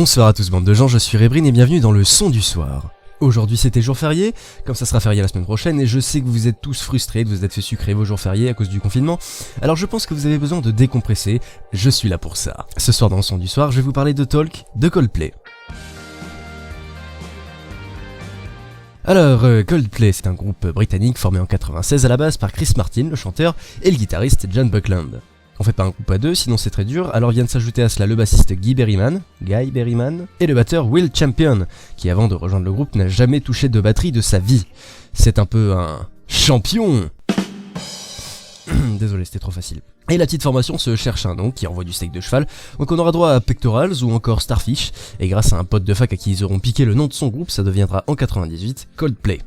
Bonsoir à tous bande de gens, je suis Rebrin et bienvenue dans le son du soir. Aujourd'hui c'était jour férié, comme ça sera férié la semaine prochaine et je sais que vous êtes tous frustrés de vous être fait sucrer vos jours fériés à cause du confinement. Alors je pense que vous avez besoin de décompresser, je suis là pour ça. Ce soir dans le son du soir, je vais vous parler de Talk de Coldplay. Alors, Coldplay, c'est un groupe britannique formé en 96 à la base par Chris Martin, le chanteur, et le guitariste John Buckland. On fait pas un groupe à deux, sinon c'est très dur, alors viennent s'ajouter à cela le bassiste Guy Berryman, et le batteur Will Champion, qui avant de rejoindre le groupe n'a jamais touché de batterie de sa vie. C'est un peu un champion. Désolé, c'était trop facile. Et la petite formation se cherche un nom qui envoie du steak de cheval, donc on aura droit à Pectorals ou encore Starfish, et grâce à un pote de fac à qui ils auront piqué le nom de son groupe, ça deviendra en 98 Coldplay,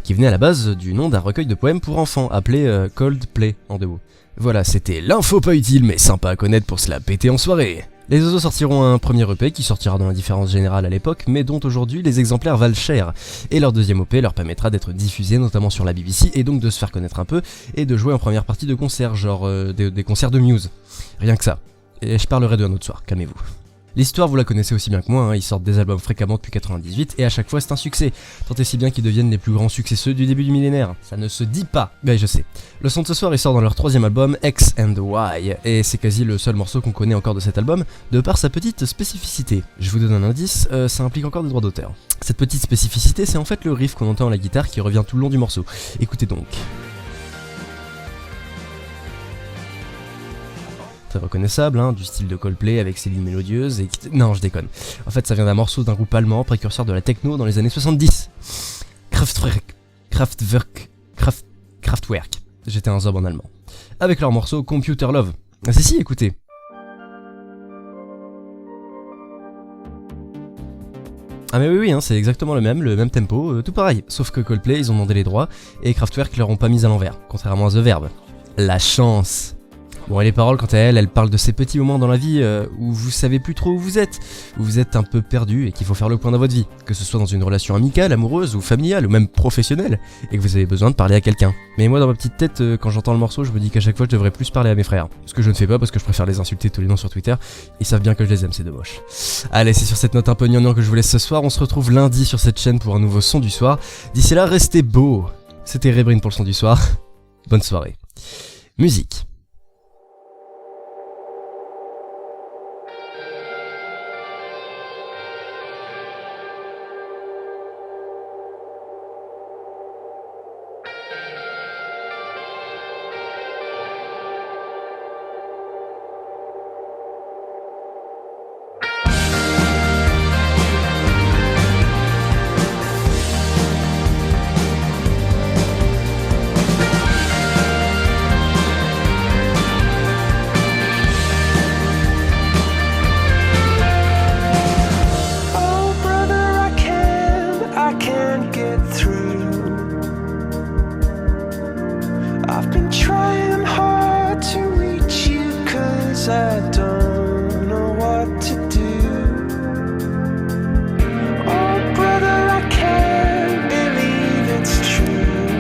qui venait à la base du nom d'un recueil de poèmes pour enfants appelé Coldplay en deux mots. Voilà, c'était l'info pas utile mais sympa à connaître pour se la péter en soirée. Les oiseaux sortiront un premier EP qui sortira dans l'indifférence générale à l'époque, mais dont aujourd'hui les exemplaires valent cher. Et leur deuxième EP leur permettra d'être diffusé notamment sur la BBC et donc de se faire connaître un peu et de jouer en première partie de concerts, genre des concerts de Muse. Rien que ça. Et je parlerai d'eux un autre soir, calmez-vous. L'histoire vous la connaissez aussi bien que moi, ils sortent des albums fréquemment depuis 98 et à chaque fois c'est un succès, tant et si bien qu'ils deviennent les plus grands successeux du début du millénaire. Ça ne se dit pas, mais je sais. Le son de ce soir il sort dans leur troisième album, X and Y, et c'est quasi le seul morceau qu'on connaît encore de cet album, de par sa petite spécificité. Je vous donne un indice, ça implique encore des droits d'auteur. Cette petite spécificité c'est en fait le riff qu'on entend à la guitare qui revient tout le long du morceau. Écoutez donc. Très reconnaissable, hein, du style de Coldplay avec ses lignes mélodieuses et... Non, je déconne. En fait, ça vient d'un morceau d'un groupe allemand, précurseur de la techno dans les années 70. Kraftwerk. J'étais un zob en allemand. Avec leur morceau Computer Love. Ah si, écoutez. Ah mais oui, hein, c'est exactement le même tempo, tout pareil. Sauf que Coldplay, ils ont demandé les droits et Kraftwerk leur ont pas mis à l'envers, contrairement à The Verb. La chance. Bon, et les paroles, quant à elles parlent de ces petits moments dans la vie où vous savez plus trop où vous êtes un peu perdu et qu'il faut faire le point dans votre vie, que ce soit dans une relation amicale, amoureuse ou familiale ou même professionnelle, et que vous avez besoin de parler à quelqu'un. Mais moi, dans ma petite tête, quand j'entends le morceau, je me dis qu'à chaque fois, je devrais plus parler à mes frères. Ce que je ne fais pas parce que je préfère les insulter tous les noms sur Twitter, ils savent bien que je les aime, ces deux moches. Allez, c'est sur cette note un peu gnangnan que je vous laisse ce soir, on se retrouve lundi sur cette chaîne pour un nouveau son du soir. D'ici là, restez beaux. C'était Rebrin pour le son du soir. Bonne soirée. Musique. I've been trying hard to reach you 'cause I don't know what to do. Oh brother, I can't believe it's true.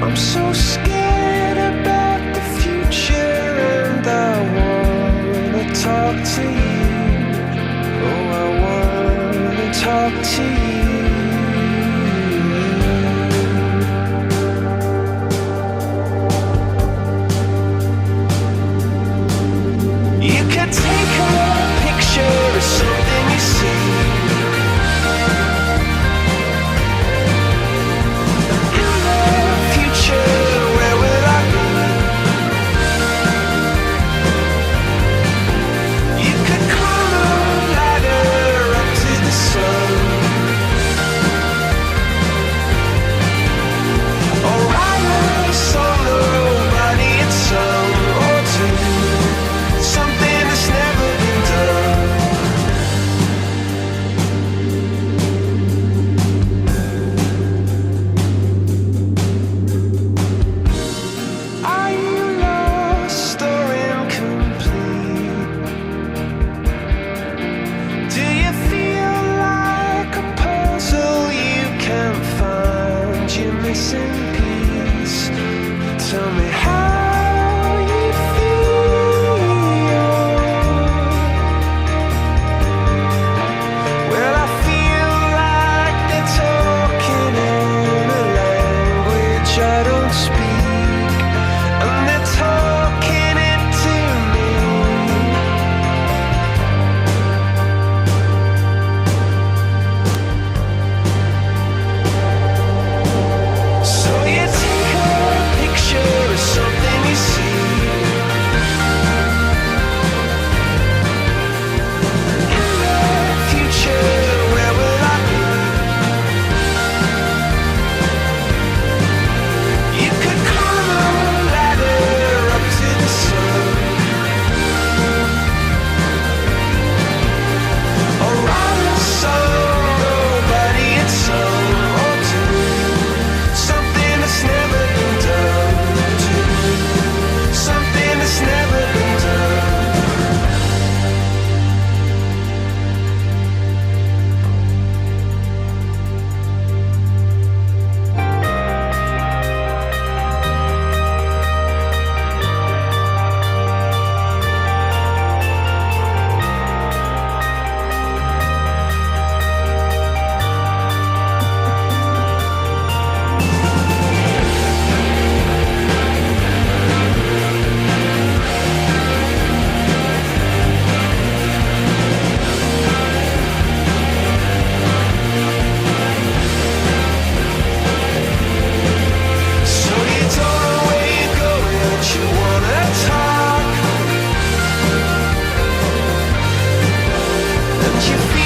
I'm so scared about the future and I wanna talk to you. Oh, I wanna talk to you. Take a picture of something you see. In the future, where will I be? You could climb a ladder up to the sun, or write a song of body and song or two. Something that's never been done. Are you lost or incomplete? Do you feel like a puzzle you can't find your missing piece? Tell me how you feel. you feel